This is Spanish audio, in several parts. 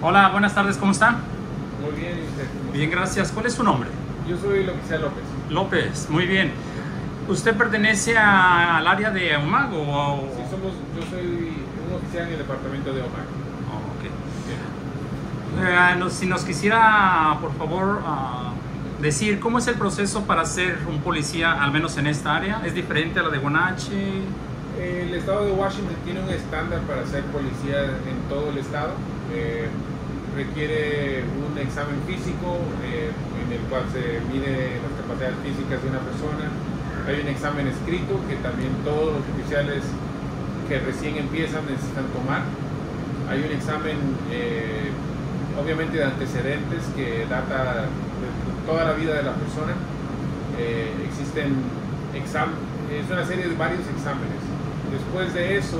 Hola, buenas tardes, ¿cómo está? Muy bien, ¿y usted? Bien, gracias. ¿Cuál es su nombre? Yo soy el oficial López. López, muy bien. ¿Usted pertenece al área de UMAG o...? Sí, yo soy un oficial en el departamento de OMAC. Ok. Si nos quisiera, por favor, decir cómo es el proceso para ser un policía, al menos en esta área. ¿Es diferente a la de Guanache? El estado de Washington tiene un estándar para ser policía en todo el estado. Requiere un examen físico en el cual se mide las capacidades físicas de una persona. Hay un examen escrito que también todos los oficiales que recién empiezan necesitan tomar. Hay un examen obviamente de antecedentes que data de toda la vida de la persona. Existen es una serie de varios exámenes. Después de eso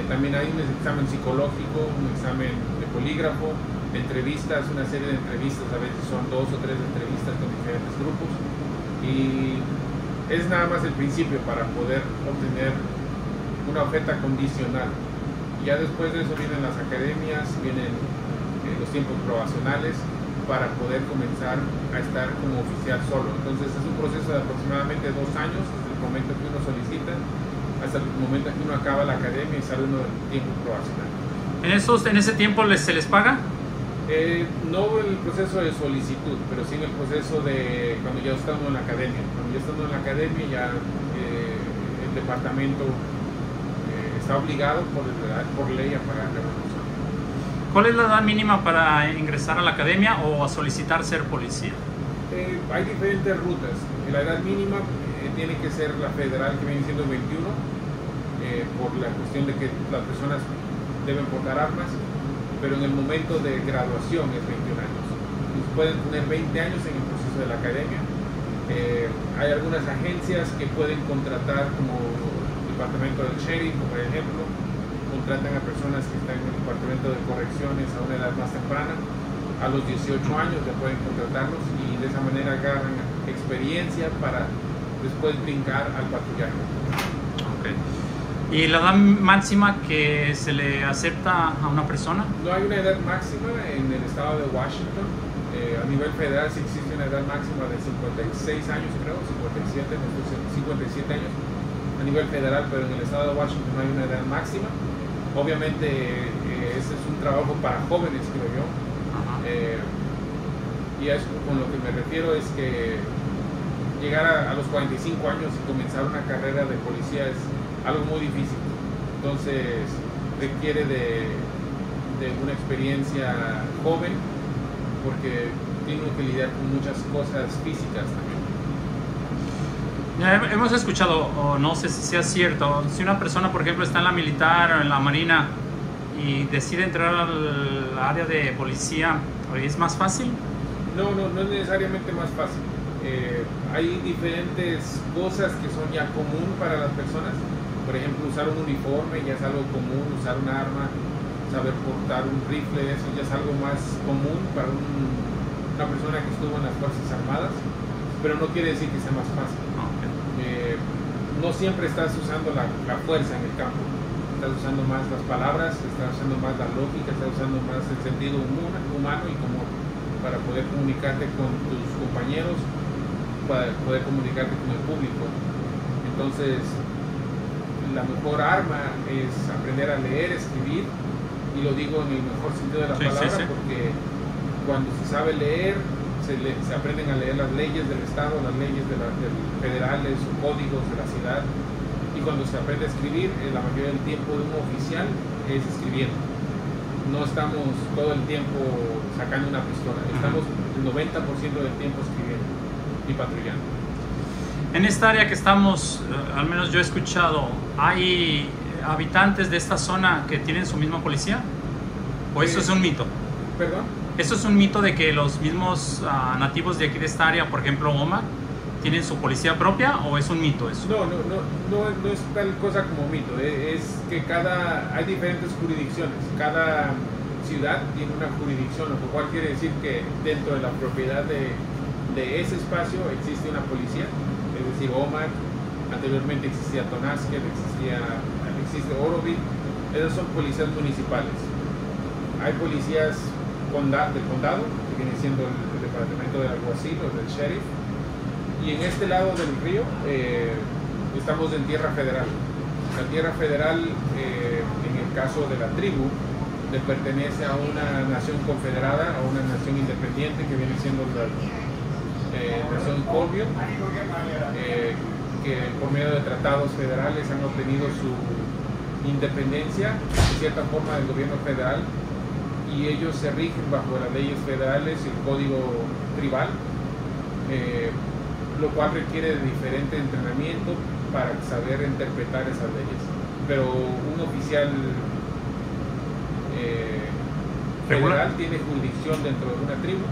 también hay un examen psicológico, un examen de polígrafo, entrevistas, una serie de entrevistas, a veces son 2 o 3 entrevistas con diferentes grupos, y es nada más el principio para poder obtener una oferta condicional. Ya después de eso vienen las academias, vienen los tiempos probacionales para poder comenzar a estar como oficial solo. Entonces es un proceso de aproximadamente 2 años, desde el momento que uno solicita hasta el momento que uno acaba la academia y sale uno del tiempo probacional. ¿En ese tiempo se les paga? No el proceso de solicitud, pero sí en el proceso de cuando ya está uno en la academia. Cuando ya está uno en la academia, ya el departamento está obligado por ley a pagar la retribución. ¿Cuál es la edad mínima para ingresar a la academia o a solicitar ser policía? Hay diferentes rutas. La edad mínima tiene que ser la federal, que viene siendo 21, por la cuestión de que las personas deben portar armas, pero en el momento de graduación es 21 años. Pueden tener 20 años en el proceso de la academia. Hay algunas agencias que pueden contratar, como el departamento del sheriff, por ejemplo, contratan a personas que están en el departamento de correcciones a una edad más temprana. A los 18 años ya pueden contratarlos y de esa manera agarran experiencia para después brincar al patrullaje. Okay. ¿Y la edad máxima que se le acepta a una persona? No hay una edad máxima en el estado de Washington. A nivel federal sí existe una edad máxima de 56 años, creo, 57 años a nivel federal, pero en el estado de Washington no hay una edad máxima. Obviamente ese es un trabajo para jóvenes, creo yo. Y a eso con lo que me refiero es que llegar a los 45 años y comenzar una carrera de policía es algo muy difícil. Entonces requiere de una experiencia joven, porque tiene que lidiar con muchas cosas físicas también. Hemos escuchado, o no sé si sea cierto, si una persona, por ejemplo, está en la militar o en la marina y decide entrar al área de policía, ¿es más fácil? No es necesariamente más fácil. Hay diferentes cosas que son ya común para las personas. Por ejemplo, usar un uniforme ya es algo común, usar un arma, saber portar un rifle, eso ya es algo más común para una persona que estuvo en las Fuerzas Armadas, pero no quiere decir que sea más fácil. No siempre estás usando la fuerza en el campo, estás usando más las palabras, estás usando más la lógica, estás usando más el sentido humano y común para poder comunicarte con tus compañeros, para poder comunicarte con el público. Entonces, la mejor arma es aprender a leer, escribir, y lo digo en el mejor sentido de la palabra, porque cuando se sabe leer, se aprenden a leer las leyes del estado, las leyes federales o códigos de la ciudad, y cuando se aprende a escribir, la mayoría del tiempo de un oficial es escribiendo. No estamos todo el tiempo sacando una pistola, estamos el 90% del tiempo escribiendo y patrullando. En esta área que estamos, al menos yo he escuchado, ¿hay habitantes de esta zona que tienen su misma policía? ¿O eso es un mito? ¿Perdón? ¿Eso es un mito de que los mismos nativos de aquí de esta área, por ejemplo OMAG, tienen su policía propia, o es un mito eso? No es tal cosa como mito, es que hay diferentes jurisdicciones, cada ciudad tiene una jurisdicción, lo cual quiere decir que dentro de la propiedad de ese espacio existe una policía, es decir, OMAG, anteriormente existía Tonasket, existe Oroville, esas son policías municipales. Hay policías del condado, que viene siendo el departamento del alguacil o del sheriff, y en este lado del río estamos en tierra federal. La tierra federal, en el caso de la tribu, le pertenece a una nación confederada, a una nación independiente que viene siendo la nación Colville, que por medio de tratados federales han obtenido su independencia de cierta forma del gobierno federal, y ellos se rigen bajo las leyes federales y el código tribal, lo cual requiere de diferente entrenamiento para saber interpretar esas leyes. Pero un oficial federal tiene jurisdicción dentro de una tribu,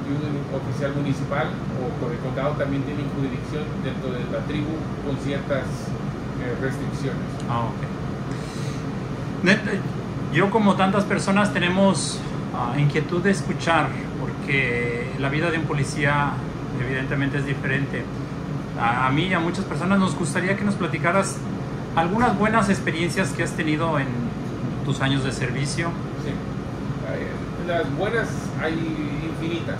y un oficial municipal o por el condado también tiene jurisdicción dentro de la tribu con ciertas restricciones. Yo, como tantas personas, tenemos inquietud de escuchar, porque la vida de un policía evidentemente es diferente. A mí y a muchas personas nos gustaría que nos platicaras algunas buenas experiencias que has tenido en tus años de servicio. Sí. Las buenas hay infinitas.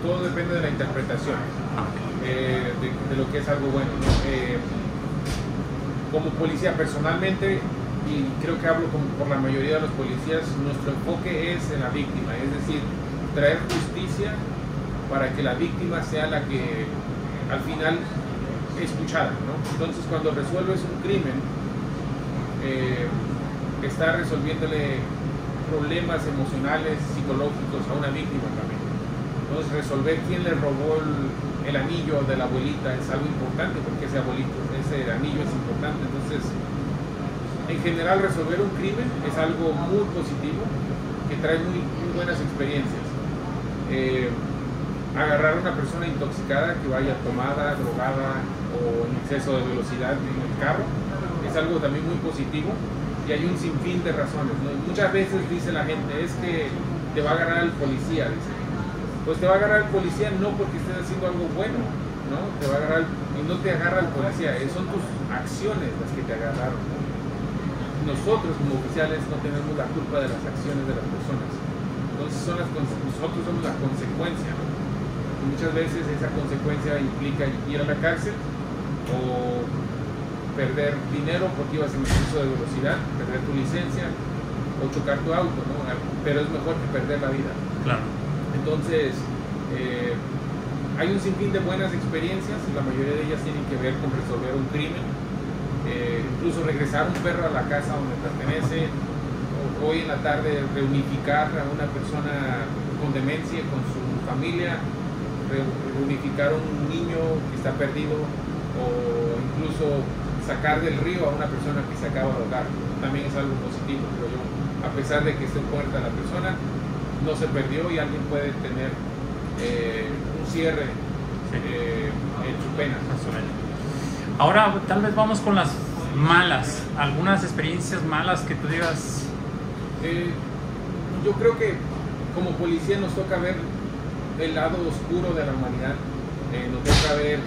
Todo depende de la interpretación de lo que es algo bueno, ¿no? Como policía, personalmente, y creo que hablo por la mayoría de los policías, nuestro enfoque es en la víctima, es decir, traer justicia para que la víctima sea la que al final es escuchada, ¿no? Entonces, cuando resuelves un crimen, está resolviéndole problemas emocionales, psicológicos a una víctima también. Entonces, resolver quién le robó el anillo de la abuelita es algo importante, porque ese anillo es importante. Entonces, en general, resolver un crimen es algo muy positivo, que trae muy buenas experiencias. Agarrar a una persona intoxicada que vaya tomada, drogada o en exceso de velocidad en el carro es algo también muy positivo, y hay un sinfín de razones, ¿no? Muchas veces dice la gente, es que te va a agarrar el policía, dice. Pues te va a agarrar el policía no porque estés haciendo algo bueno, ¿no? Te va a agarrar, y no te agarra el policía, son tus acciones las que te agarraron, ¿no? Nosotros como oficiales no tenemos la culpa de las acciones de las personas. Entonces nosotros somos la consecuencia, ¿no? Y muchas veces esa consecuencia implica ir a la cárcel o perder dinero porque ibas en exceso de velocidad, perder tu licencia o chocar tu auto, ¿no? Pero es mejor que perder la vida. Claro. Entonces, hay un sinfín de buenas experiencias, y la mayoría de ellas tienen que ver con resolver un crimen, incluso regresar un perro a la casa donde pertenece, o hoy en la tarde reunificar a una persona con demencia con su familia, reunificar a un niño que está perdido, o incluso sacar del río a una persona que se acaba de ahogar. También es algo positivo, creo yo. A pesar de que esté muerta la persona, no se perdió y alguien puede tener un cierre en su pena. Ahora, tal vez vamos con las malas. Algunas experiencias malas que tú digas. Yo creo que como policía nos toca ver el lado oscuro de la humanidad. Nos toca ver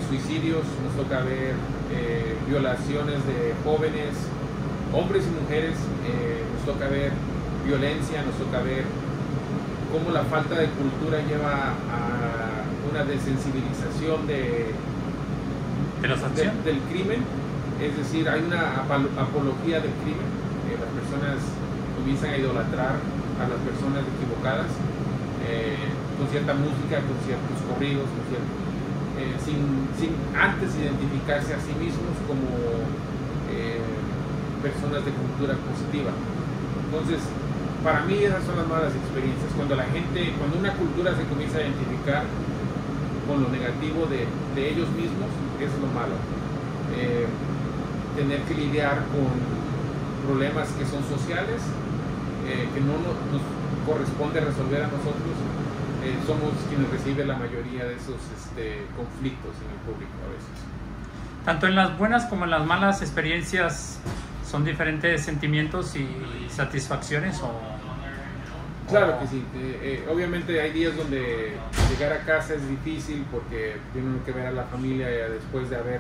suicidios, nos toca ver violaciones de jóvenes, hombres y mujeres, nos toca ver violencia, nos toca ver cómo la falta de cultura lleva a una desensibilización del crimen, es decir, hay una apología del crimen, las personas comienzan a idolatrar a las personas equivocadas con cierta música, con ciertos corridos, sin antes identificarse a sí mismos como personas de cultura positiva. Entonces, para mí esas son las malas experiencias, cuando una cultura se comienza a identificar con lo negativo de ellos mismos, eso es lo malo. Tener que lidiar con problemas que son sociales, que no nos corresponde resolver a nosotros, somos quienes reciben la mayoría de esos conflictos en el público a veces. Tanto en las buenas como en las malas experiencias, ¿son diferentes sentimientos y satisfacciones? Claro que sí. Obviamente hay días donde llegar a casa es difícil porque tiene que ver a la familia después de haber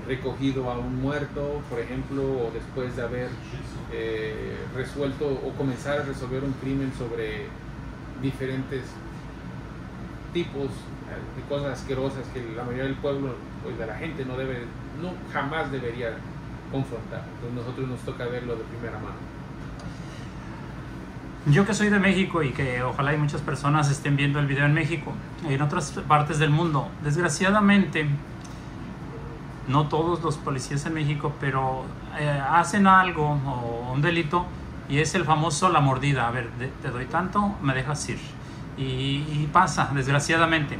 recogido a un muerto, por ejemplo, o después de haber resuelto o comenzar a resolver un crimen sobre diferentes tipos de cosas asquerosas que la mayoría del pueblo, pues de la gente jamás debería confrontar. Entonces nosotros nos toca verlo de primera mano. Yo que soy de México y que ojalá y muchas personas estén viendo el video en México y en otras partes del mundo, desgraciadamente no todos los policías en México, pero hacen algo o un delito y es el famoso la mordida. A ver, te doy tanto, me dejas ir. Y pasa, desgraciadamente.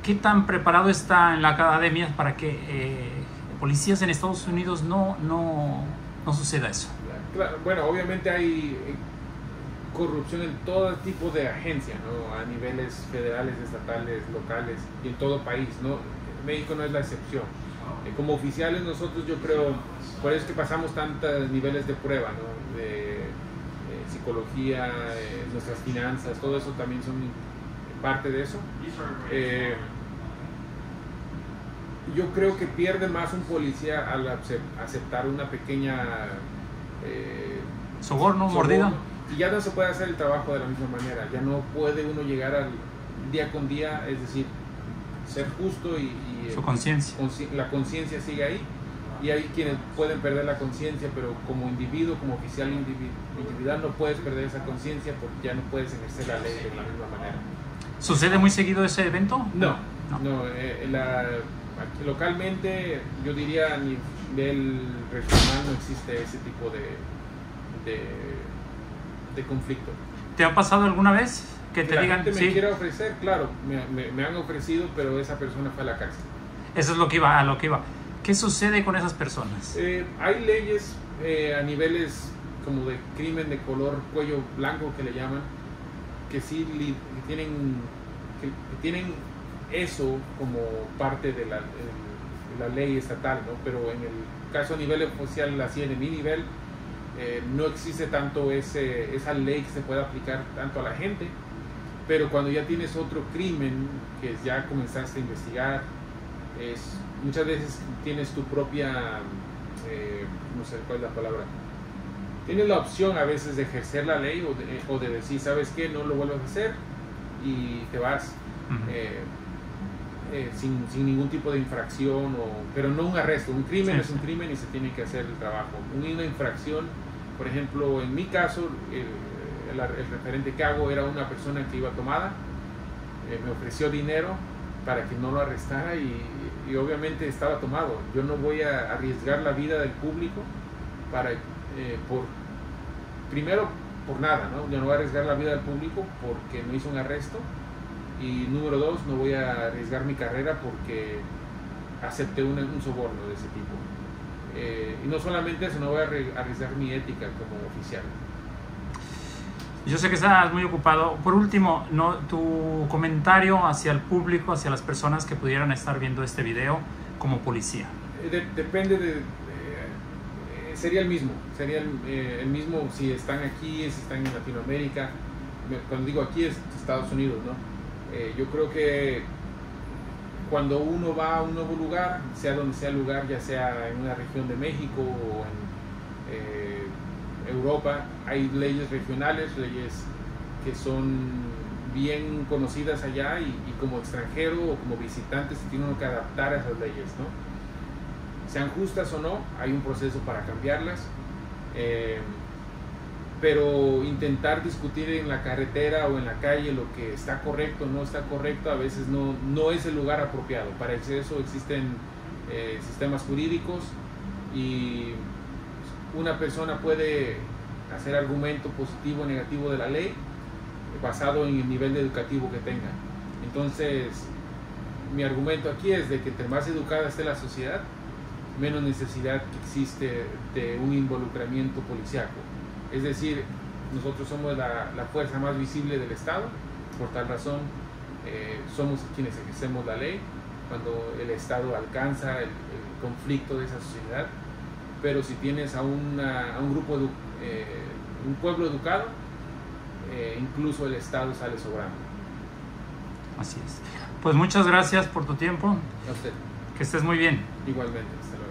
¿Qué tan preparado está en la academia para que policías en Estados Unidos no suceda eso? Claro, bueno, obviamente hay corrupción en todo tipo de agencias, ¿no? A niveles federales, estatales, locales y en todo país, ¿no? México no es la excepción. Como oficiales nosotros, yo creo, por eso es que pasamos tantos niveles de prueba, ¿no? De psicología, nuestras finanzas, todo eso también son parte de eso. Yo creo que pierde más un policía al aceptar una pequeña soborno, mordida, y ya no se puede hacer el trabajo de la misma manera. Ya no puede uno llegar al día con día, es decir, ser justo y su conciencia. La conciencia sigue ahí, y hay quienes pueden perder la conciencia, pero como individuo, como oficial individual, no puedes perder esa conciencia porque ya no puedes ejercer la ley de la misma manera. ¿Sucede muy seguido ese evento? No. Aquí, localmente, yo diría a nivel regional no existe ese tipo de conflicto. ¿Te ha pasado alguna vez que te digan? La gente me quiere ofrecer, claro, me han ofrecido, pero esa persona fue a la cárcel. Eso es lo que iba. ¿Qué sucede con esas personas? Hay leyes a niveles como de crimen de color cuello blanco que le llaman, que sí que tienen eso como parte de la ley estatal, ¿no? Pero en el caso a nivel oficial, así en mi nivel, no existe tanto esa ley que se pueda aplicar tanto a la gente. Pero cuando ya tienes otro crimen que ya comenzaste a investigar, muchas veces tienes tu propia, no sé cuál es la palabra, tienes la opción a veces de ejercer la ley o de decir, ¿sabes qué? No lo vuelvas a hacer y te vas. Sin ningún tipo de infracción, pero no un arresto. Un crimen es un crimen y se tiene que hacer el trabajo. Una infracción, por ejemplo, en mi caso, el referente que hago era una persona que iba tomada, me ofreció dinero para que no lo arrestara y obviamente estaba tomado. Yo no voy a arriesgar la vida del público primero por nada, ¿no? Yo no voy a arriesgar la vida del público porque me hizo un arresto. Y número 2, no voy a arriesgar mi carrera porque acepté un soborno de ese tipo. Y no solamente eso, no voy a arriesgar mi ética como oficial. Yo sé que estás muy ocupado. Por último, tu comentario hacia el público, hacia las personas que pudieran estar viendo este video como policía. Depende sería el mismo. Sería el mismo si están aquí, si están en Latinoamérica. Cuando digo aquí es Estados Unidos, ¿no? Yo creo que cuando uno va a un nuevo lugar, sea donde sea el lugar, ya sea en una región de México o en Europa, hay leyes regionales, leyes que son bien conocidas allá y como extranjero o como visitante se tiene uno que adaptar a esas leyes, ¿no? Sean justas o no, hay un proceso para cambiarlas. Pero intentar discutir en la carretera o en la calle lo que está correcto o no está correcto a veces no es el lugar apropiado. Para eso existen sistemas jurídicos y una persona puede hacer argumento positivo o negativo de la ley basado en el nivel educativo que tenga. Entonces mi argumento aquí es de que entre más educada esté la sociedad, menos necesidad existe de un involucramiento policíaco. Es decir, nosotros somos la fuerza más visible del Estado, por tal razón somos quienes ejercemos la ley cuando el Estado alcanza el conflicto de esa sociedad. Pero si tienes a un grupo, un pueblo educado, incluso el Estado sale sobrando. Así es. Pues muchas gracias por tu tiempo. A usted. Que estés muy bien. Igualmente, hasta luego.